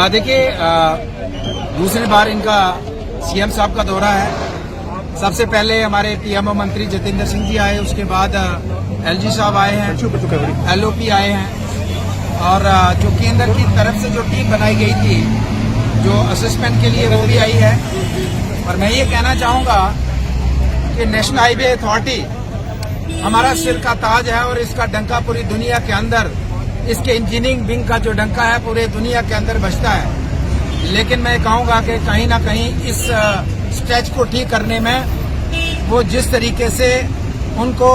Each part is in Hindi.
देखिए, दूसरी बार इनका सीएम साहब का दौरा है। सबसे पहले हमारे पीएमओ मंत्री जितेंद्र सिंह जी आए, उसके बाद एलजी साहब आए हैं, एलओपी आए हैं, और जो केंद्र की तरफ से जो टीम बनाई गई थी जो असेसमेंट के लिए, वो भी आई है। और मैं ये कहना चाहूंगा कि नेशनल हाईवे अथॉरिटी हमारा सिर का ताज है और इसका डंका पूरी दुनिया के अंदर, इसके इंजीनियरिंग विंग का जो डंका है पूरे दुनिया के अंदर बजता है। लेकिन मैं कहूंगा कि कहीं ना कहीं इस स्ट्रेच को ठीक करने में वो जिस तरीके से उनको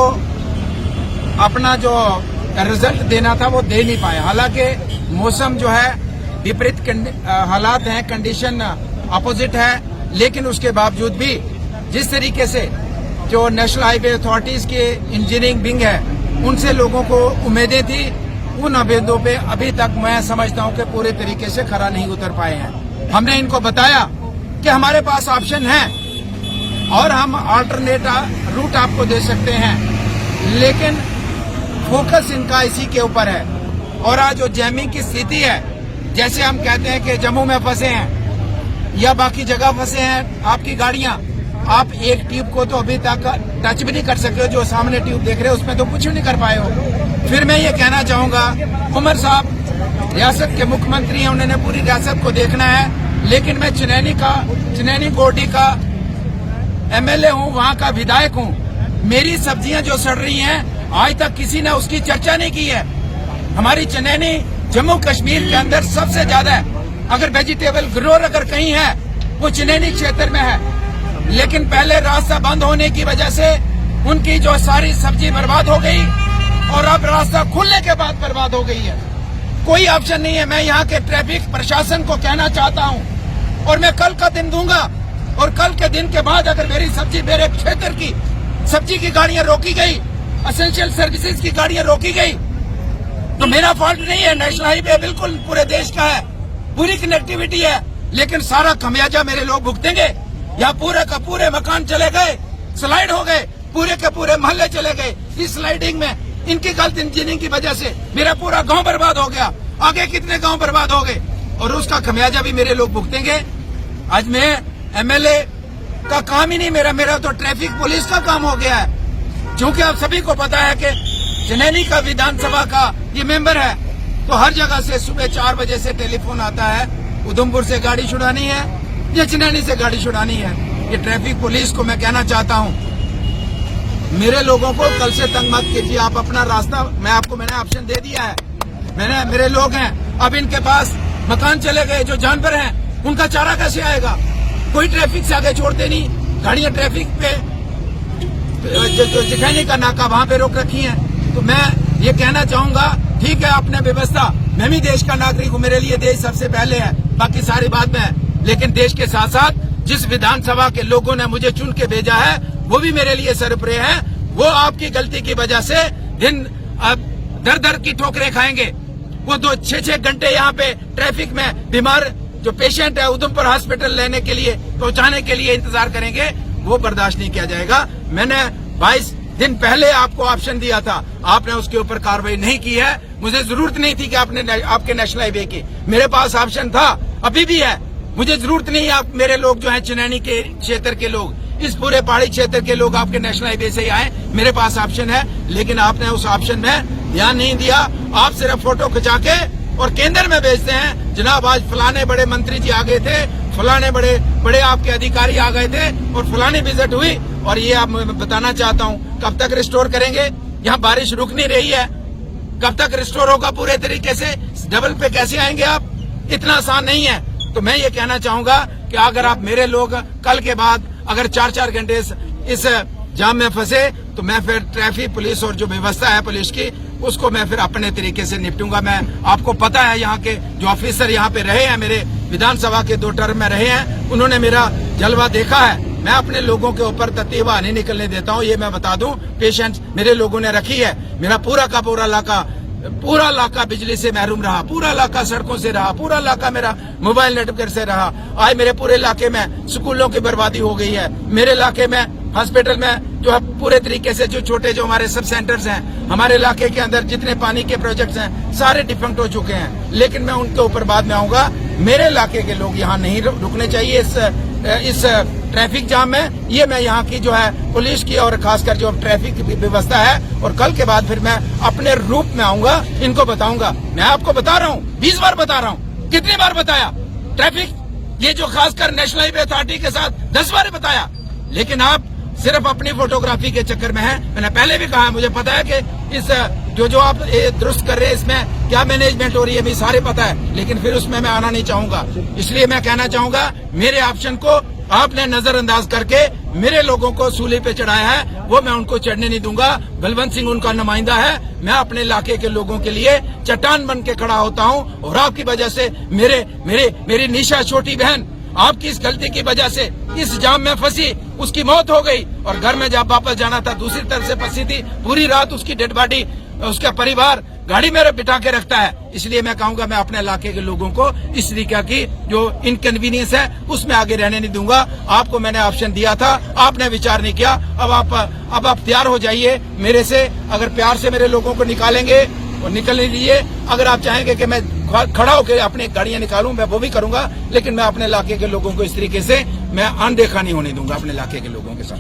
अपना जो रिजल्ट देना था वो दे नहीं पाए। हालांकि मौसम जो है विपरीत हालात हैं, कंडीशन अपोजिट है, लेकिन उसके बावजूद भी जिस तरीके से जो नेशनल हाईवे अथॉरिटीज के इंजीनियरिंग विंग है उनसे लोगों को उम्मीदें थी, उन उम्मीदों पे अभी तक मैं समझता हूं कि पूरे तरीके से खरा नहीं उतर पाए हैं। हमने इनको बताया कि हमारे पास ऑप्शन है और हम अल्टरनेट रूट आपको दे सकते हैं, लेकिन फोकस इनका इसी के ऊपर है। और आज जो जैमिंग की स्थिति है, जैसे हम कहते हैं कि जम्मू में फंसे हैं या बाकी जगह फंसे हैं आपकी गाड़ियां, आप एक ट्यूब को तो अभी तक टच भी नहीं कर सके हो, जो सामने ट्यूब देख रहे हो उसमें तो कुछ भी नहीं कर पाए हो। फिर मैं ये कहना चाहूंगा, उमर साहब रियासत के मुख्यमंत्री हैं, उन्होंने पूरी रियासत को देखना है, लेकिन मैं चनैनी गोडी का एमएलए हूं, वहां का विधायक हूं। मेरी सब्जियां जो सड़ रही हैं आज तक किसी ने उसकी चर्चा नहीं की है। हमारी चनैनी जम्मू कश्मीर के अंदर सबसे ज्यादा है, अगर वेजिटेबल ग्रोअर अगर कहीं है वो चनैनी क्षेत्र में है, लेकिन पहले रास्ता बंद होने की वजह से उनकी जो सारी सब्जी बर्बाद हो गई और अब रास्ता खुलने के बाद बर्बाद हो गई है। कोई ऑप्शन नहीं है। मैं यहाँ के ट्रैफिक प्रशासन को कहना चाहता हूँ और मैं कल का दिन दूंगा, और कल के दिन के बाद अगर मेरी सब्जी, मेरे क्षेत्र की सब्जी की गाड़ियां रोकी गई, एसेंशियल सर्विसेज की गाड़ियां रोकी गई, तो मेरा फॉल्ट नहीं है। नेशनल हाईवे बिल्कुल पूरे देश का है, पूरी कनेक्टिविटी है, लेकिन सारा खमियाजा मेरे लोग भुगतेंगे। यहाँ पूरे का पूरे मकान चले गए, स्लाइड हो गए, पूरे के पूरे मोहल्ले चले गए। इस स्लाइडिंग में इनकी गलत इंजीनियरिंग की वजह से मेरा पूरा गांव बर्बाद हो गया, आगे कितने गांव बर्बाद हो गए, और उसका खमियाजा भी मेरे लोग भुगतेंगे। आज मैं एमएलए का काम ही नहीं, मेरा तो ट्रैफिक पुलिस का काम हो गया है। क्योंकि आप सभी को पता है कि चनैनी का विधानसभा का ये मेंबर है, तो हर जगह से सुबह 4 बजे से टेलीफोन आता है, उधमपुर से गाड़ी छुड़ानी है या चनैनी से गाड़ी छुड़ानी है। ये ट्रैफिक पुलिस को मैं कहना चाहता हूँ, मेरे लोगों को कल से तंग मत कीजिए। आप अपना रास्ता, मैंने ऑप्शन दे दिया है। मेरे लोग हैं, अब इनके पास मकान चले गए, जो जानवर हैं उनका चारा कैसे आएगा? कोई ट्रैफिक से आगे छोड़ते नहीं, गाड़ियां ट्रैफिक पे जो जिखैनी का नाका वहां पे रोक रखी हैं। तो मैं ये कहना चाहूंगा, ठीक है आपने व्यवस्था, मैं भी देश का नागरिक हूँ, मेरे लिए देश सबसे पहले है, बाकी सारी बात में है, लेकिन देश के साथ साथ जिस विधानसभा के लोगों ने मुझे चुन के भेजा है वो भी मेरे लिए सरप्रे है। वो आपकी गलती की वजह से दिन दर दर की ठोकरें खाएंगे। वो 6-6 घंटे यहाँ पे ट्रैफिक में बीमार जो पेशेंट है उधमपुर हॉस्पिटल लेने के लिए, पहुंचाने के लिए इंतजार करेंगे, वो बर्दाश्त नहीं किया जाएगा। मैंने 22 दिन पहले आपको ऑप्शन दिया था, आपने उसके ऊपर कार्रवाई नहीं की है। मुझे जरूरत नहीं थी कि आपके नेशनल हाईवे की, मेरे पास ऑप्शन था, अभी भी है, मुझे जरूरत नहीं है। आप मेरे लोग जो हैं चनैनी के क्षेत्र के लोग, इस पूरे पहाड़ी क्षेत्र के लोग आपके नेशनल हाईवे से ही आए, मेरे पास ऑप्शन है, लेकिन आपने उस ऑप्शन में ध्यान नहीं दिया। आप सिर्फ फोटो खिंचा के और केंद्र में भेजते हैं, जनाब आज फलाने बड़े मंत्री जी आ गए थे, फलाने बड़े आपके अधिकारी आ गए थे और फलानी विजिट हुई। और ये आप बताना चाहता हूँ, कब तक रिस्टोर करेंगे? यहाँ बारिश रुक नहीं रही है, कब तक रिस्टोर होगा पूरे तरीके से? डबल पे कैसे आएंगे आप? इतना आसान नहीं है। तो मैं ये कहना चाहूंगा कि अगर आप मेरे लोग कल के बाद अगर 4-4 घंटे इस जाम में फंसे, तो मैं फिर ट्रैफिक पुलिस और जो व्यवस्था है पुलिस की, उसको मैं फिर अपने तरीके से निपटूंगा। मैं आपको पता है यहाँ के जो ऑफिसर यहाँ पे रहे हैं, मेरे विधानसभा के 2 टर्म में रहे हैं, उन्होंने मेरा जलवा देखा है। मैं अपने लोगों के ऊपर ततीवा नहीं निकलने देता हूँ, ये मैं बता दूं। पेशेंस मेरे लोगों ने रखी है। मेरा पूरा का पूरा इलाका बिजली से महरूम रहा, पूरा इलाका सड़कों से रहा, पूरा इलाका मेरा मोबाइल नेटवर्क से रहा। आज मेरे पूरे इलाके में स्कूलों की बर्बादी हो गई है। मेरे इलाके में हॉस्पिटल में जो है पूरे तरीके से जो छोटे जो हमारे सब सेंटर्स हैं, हमारे इलाके के अंदर जितने पानी के प्रोजेक्ट्स हैं, सारे डिफंक्ट हो चुके हैं। लेकिन मैं उनके ऊपर बाद में आऊंगा। मेरे इलाके के लोग यहाँ नहीं रुकने चाहिए इस ट्रैफिक जाम में। ये मैं यहाँ की जो है पुलिस की और खासकर जो ट्रैफिक की व्यवस्था है, और कल के बाद फिर मैं अपने रूप में आऊंगा, इनको बताऊंगा। मैं आपको बता रहा हूँ, 20 बार बता रहा हूँ, कितनी बार बताया ट्रैफिक, ये जो खासकर नेशनल हाईवे अथॉरिटी के साथ 10 बार बताया, लेकिन आप सिर्फ अपनी फोटोग्राफी के चक्कर में है। मैंने पहले भी कहा, मुझे पता है कि इस जो आप दुरुस्त कर रहे हैं इसमें क्या मैनेजमेंट हो रही है, भी सारे पता है, लेकिन फिर उसमें मैं आना नहीं चाहूंगा। इसलिए मैं कहना चाहूंगा, मेरे ऑप्शन को आपने नजरअंदाज करके मेरे लोगों को सूली पे चढ़ाया है, वो मैं उनको चढ़ने नहीं दूंगा। बलवंत सिंह उनका नुमाइंदा है। मैं अपने इलाके के लोगों के लिए चट्टान बन के खड़ा होता हूँ, और आपकी वजह से मेरी निशा छोटी बहन आपकी इस गलती की वजह से इस जाम में फंसी, उसकी मौत हो गई, और घर में जब वापस जाना था दूसरी तरफ से फंसी थी। पूरी रात उसकी डेड बॉडी उसका परिवार गाड़ी में बिठा के रखता है। इसलिए मैं कहूंगा, मैं अपने इलाके के लोगों को इस तरीके की जो इनकन्वीनियंस है उसमें आगे रहने नहीं दूंगा। आपको मैंने ऑप्शन दिया था, आपने विचार नहीं किया। अब आप तैयार हो जाइए मेरे से। अगर प्यार से मेरे लोगों को निकालेंगे और निकलने दीजिए। अगर आप चाहेंगे कि मैं खड़ा होकर अपनी गाड़ियां निकालूं, मैं वो भी करूंगा, लेकिन मैं अपने इलाके के लोगों को इस तरीके से मैं अनदेखा नहीं होने दूंगा अपने इलाके के लोगों के साथ।